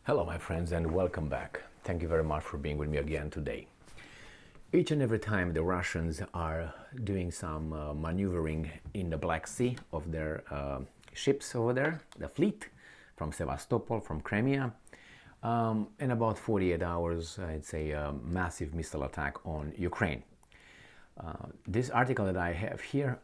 Hello, my friends, and welcome back. Thank you very much for being with me again today. Each and every time the Russians are doing some maneuvering in the Black Sea of their ships over there, the fleet from Sevastopol, from Crimea, in about 48 hours, I'd say a massive missile attack on Ukraine. This article that I have here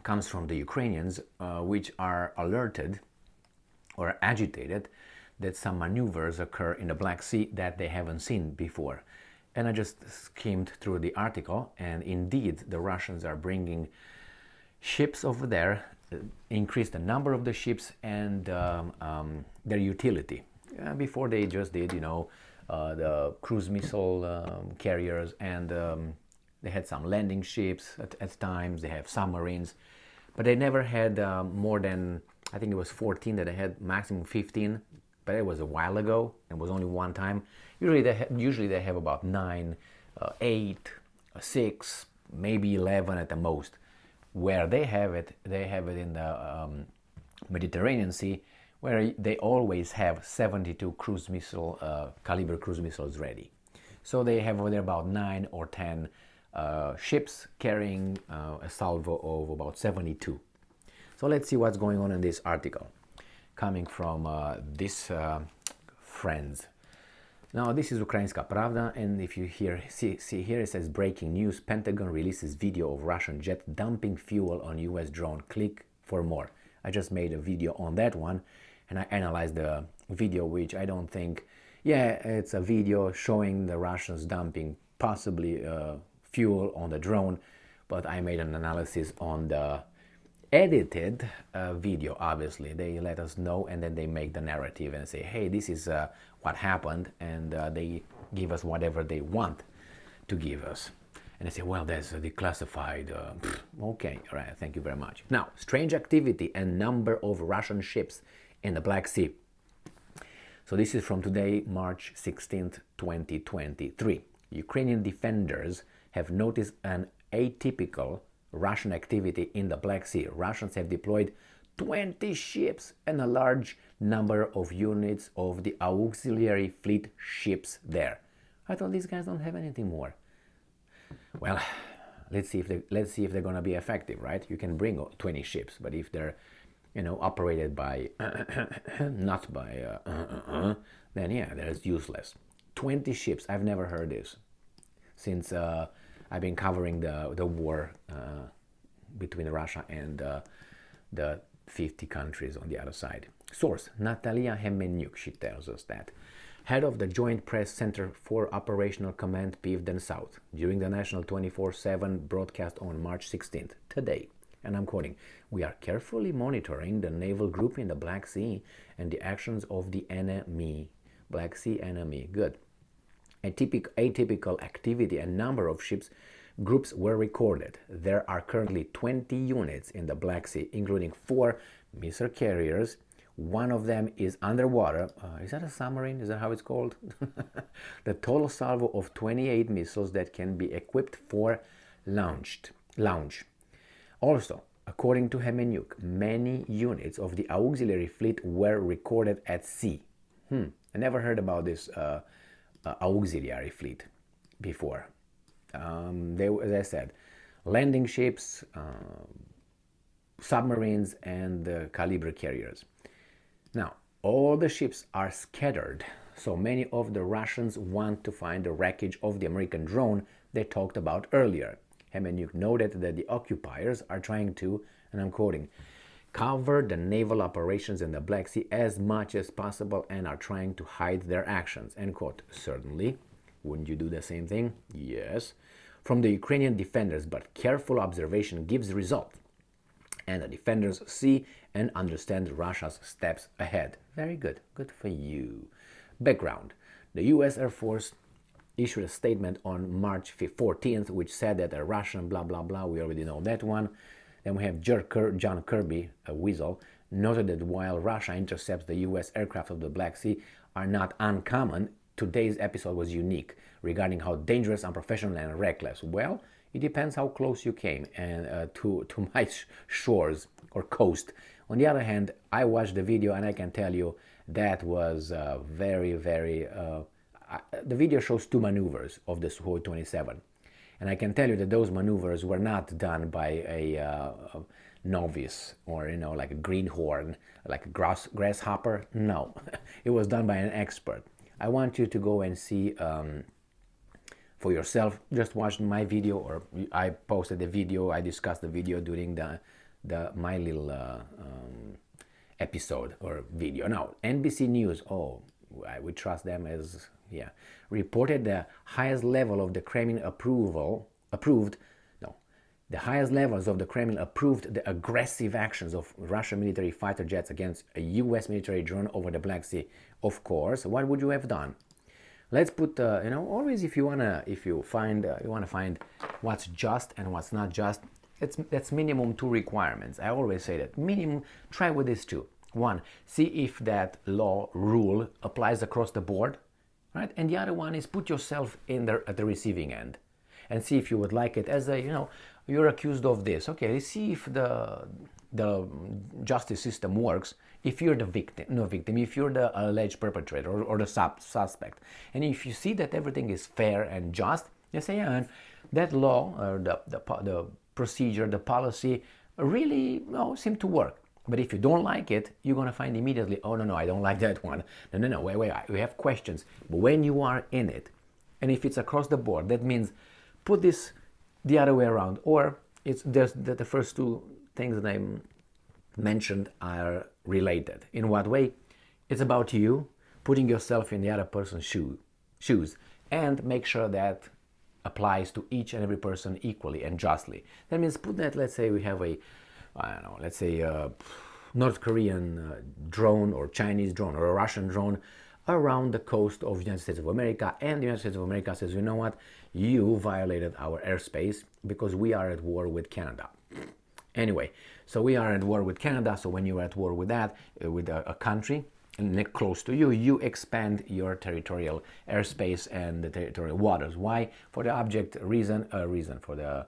comes from the Ukrainians, which are alerted or agitated that some maneuvers occur in the Black Sea that they haven't seen before. And I just skimmed through the article, and indeed the Russians are bringing ships over there, increase the number of the ships and their utility. Before they just did, the cruise missile carriers, and they had some landing ships at times, they have submarines, but they never had more than, I think it was 14 that they had, maximum 15. But it was a while ago, and was only one time. Usually they have about 9, 8, 6, maybe 11 at the most. Where they have it in the Mediterranean Sea, where they always have 72 cruise missile, caliber cruise missiles ready. So they have over there about 9 or 10 ships carrying a salvo of about 72. So let's see what's going on in this article, coming from this friends. Now this is Ukrainska Pravda, and if you see here, it says breaking news: Pentagon releases video of Russian jet dumping fuel on US drone. Click for more. I just made a video on that one, and I analyzed the video, which I don't think, it's a video showing the Russians dumping possibly fuel on the drone, but I made an analysis on the edited video. Obviously they let us know, and then they make the narrative and say, hey, this is what happened, and they give us whatever they want to give us, and they say, well, that's declassified. Okay, all right, thank you very much. Now, strange activity and number of Russian ships in the Black Sea. So this is from today, March 16th, 2023. Ukrainian defenders have noticed an atypical Russian activity in the Black Sea. Russians have deployed 20 ships and a large number of units of the auxiliary fleet ships there. I thought these guys don't have anything more. Well, let's see if they're going to be effective, right? You can bring 20 ships, but if they're operated by not by then they're useless. 20 ships. I've never heard this since I've been covering the war between Russia and the 50 countries on the other side. Source: Natalia Hemenyuk. She tells us that. Head of the Joint Press Center for Operational Command Pivden South during the national 24/7 broadcast on March 16th, today. And I'm quoting: "We are carefully monitoring the naval group in the Black Sea and the actions of the enemy." Black Sea enemy. Good. Atypical activity and number of ships groups were recorded. There are currently 20 units in the Black Sea, including 4 missile carriers. One of them is underwater. Is that a submarine? Is that how it's called? The total salvo of 28 missiles that can be equipped for launch. Also, according to Hemenyuk, many units of the auxiliary fleet were recorded at sea. I never heard about this auxiliary fleet before. They, as I said, landing ships, submarines, and caliber carriers. Now, all the ships are scattered, so many of the Russians want to find the wreckage of the American drone they talked about earlier. Hemenyuk noted that the occupiers are trying to, and I'm quoting, cover the naval operations in the Black Sea as much as possible and are trying to hide their actions, end quote. Certainly. Wouldn't you do the same thing? Yes. From the Ukrainian defenders, but careful observation gives result. And the defenders see and understand Russia's steps ahead. Very good. Good for you. Background. The U.S. Air Force issued a statement on March 14th, which said that a Russian blah, blah, blah, we already know that one. Then we have John Kirby, a weasel, noted that while Russia intercepts the U.S. aircraft of the Black Sea are not uncommon, today's episode was unique regarding how dangerous, unprofessional, and reckless. Well, it depends how close you came and to my shores or coast. On the other hand, I watched the video and I can tell you That was the video shows two maneuvers of the Sukhoi 27. And I can tell you that those maneuvers were not done by a novice or, like a greenhorn, like a grasshopper. No, it was done by an expert. I want you to go and see for yourself. Just watch my video, or I posted the video. I discussed the video during my little episode or video. Now, NBC News. Oh, I would trust them as reported the highest level of the Kremlin the highest levels of the Kremlin approved the aggressive actions of Russian military fighter jets against a U.S. military drone over the Black Sea. Of course, what would you have done? Let's put, always if you wanna find what's just and what's not just. That's minimum two requirements. I always say that minimum. Try with these two. One, see if that law rule applies across the board, right? And the other one is put yourself in there at the receiving end, and see if you would like it as a you're accused of this. Okay, let's see if the justice system works if you're the victim, if you're the alleged perpetrator or the suspect. And if you see that everything is fair and just, you say, yeah, and that law or the procedure, the policy really seem to work. But if you don't like it, you're going to find immediately, oh, no, I don't like that one. No, wait, we have questions. But when you are in it, and if it's across the board, that means put this the other way around. Or there's the first two things that I mentioned are related. In what way? It's about you putting yourself in the other person's shoes and make sure that applies to each and every person equally and justly. That means put that, let's say we have a North Korean drone or Chinese drone or a Russian drone around the coast of the United States of America, and the United States of America says, you know what, you violated our airspace because we are at war with Canada. Anyway, so we are at war with Canada, so when you are at war with that, with a country close to you, you expand your territorial airspace and the territorial waters. Why? For the for the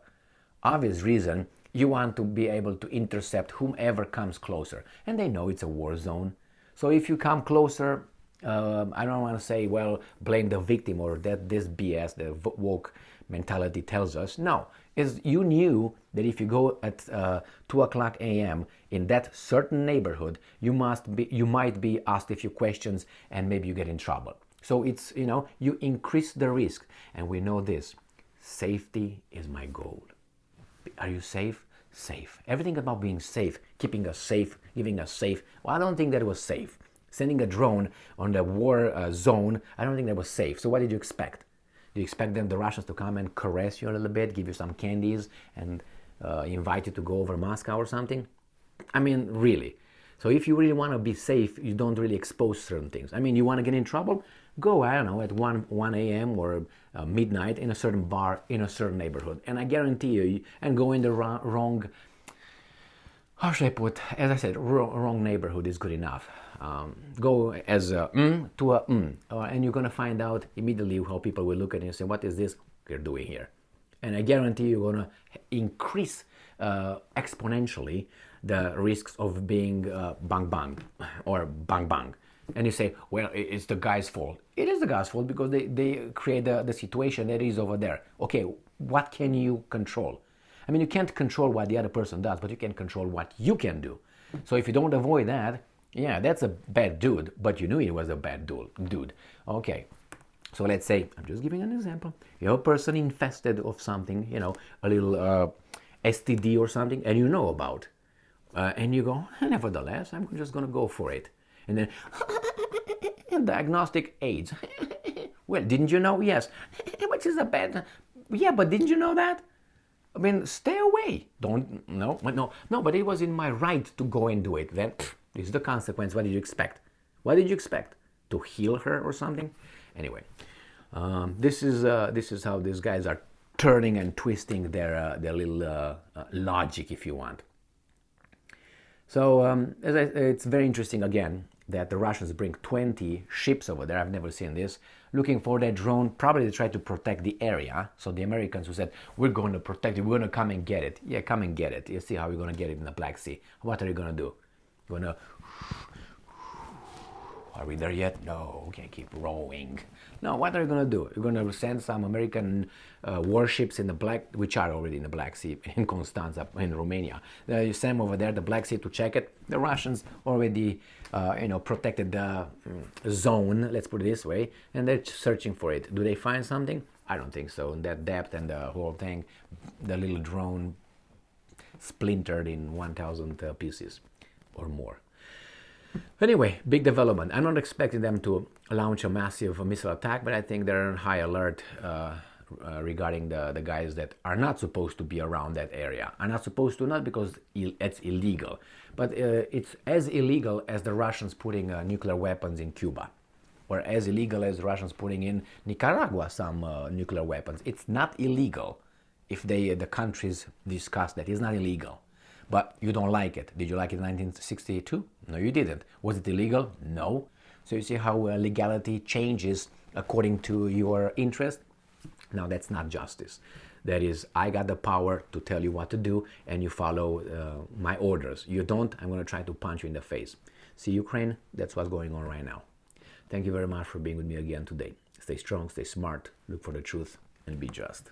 obvious reason, you want to be able to intercept whomever comes closer. And they know it's a war zone. So if you come closer, I don't want to say, well, blame the victim or that this BS, the woke mentality tells us. No, is you knew that if you go at 2 o'clock a.m. in that certain neighborhood, you might be asked a few questions and maybe you get in trouble. So it's, you increase the risk. And we know this, safety is my goal. Are you safe? Safe. Everything about being safe, keeping us safe, giving us safe. Well, I don't think that was safe. Sending a drone on the war zone, I don't think that was safe. So what did you expect? Do you expect the Russians to come and caress you a little bit, give you some candies, and invite you to go over Moscow or something? I mean, really. So if you really want to be safe, you don't really expose certain things. I mean, you want to get in trouble? Go, I don't know, at 1 a.m. or midnight in a certain bar in a certain neighborhood. And I guarantee you, and go in the wrong, how should I put, as I said, wrong neighborhood is good enough. Go as a to a and you're going to find out immediately how people will look at you and say, what is this you're doing here? And I guarantee you're going to increase exponentially the risks of being bang bang or bang bang. And you say, well, it's the guy's fault. It is the guy's fault because they create the situation that is over there. Okay, what can you control? I mean, you can't control what the other person does, but you can control what you can do. So if you don't avoid that, yeah, that's a bad dude, but you knew he was a bad dude. Okay, so let's say, I'm just giving an example. You're a person infested of something, a little STD or something, and you know about. And you go, nevertheless, I'm just going to go for it. And then, diagnostic AIDS. Well, didn't you know? Yes. Which is a bad... Yeah, but didn't you know that? I mean, stay away. No, but it was in my right to go and do it. Then, this is the consequence. What did you expect? What did you expect? To heal her or something? Anyway, this is how these guys are turning and twisting their little logic, if you want. So it's very interesting again that the Russians bring 20 ships over there. I've never seen this. Looking for that drone, probably to try to protect the area. So the Americans who said, we're going to protect it, we're going to come and get it. Yeah, come and get it. You see how you're going to get it in the Black Sea. What are you going to do? You're going to Are we there yet? No, we can keep rowing. No, what are you going to do? You're going to send some American warships in the which are already in the Black Sea, in Constanța, in Romania. You send them over there, the Black Sea, to check it. The Russians already, protected the zone, let's put it this way, and they're searching for it. Do they find something? I don't think so. In that depth and the whole thing, the little drone splintered in 1,000 pieces or more. Anyway, big development. I'm not expecting them to launch a massive missile attack, but I think they're on high alert regarding the guys that are not supposed to be around that area. Are not supposed to, not because it's illegal, but it's as illegal as the Russians putting nuclear weapons in Cuba, or as illegal as the Russians putting in Nicaragua some nuclear weapons. It's not illegal if the countries discuss that. It's not illegal. But you don't like it. Did you like it in 1962? No, you didn't. Was it illegal? No. So you see how legality changes according to your interest? Now that's not justice. That is, I got the power to tell you what to do and you follow my orders. You don't, I'm going to try to punch you in the face. See, Ukraine, that's what's going on right now. Thank you very much for being with me again today. Stay strong, stay smart, look for the truth, and be just.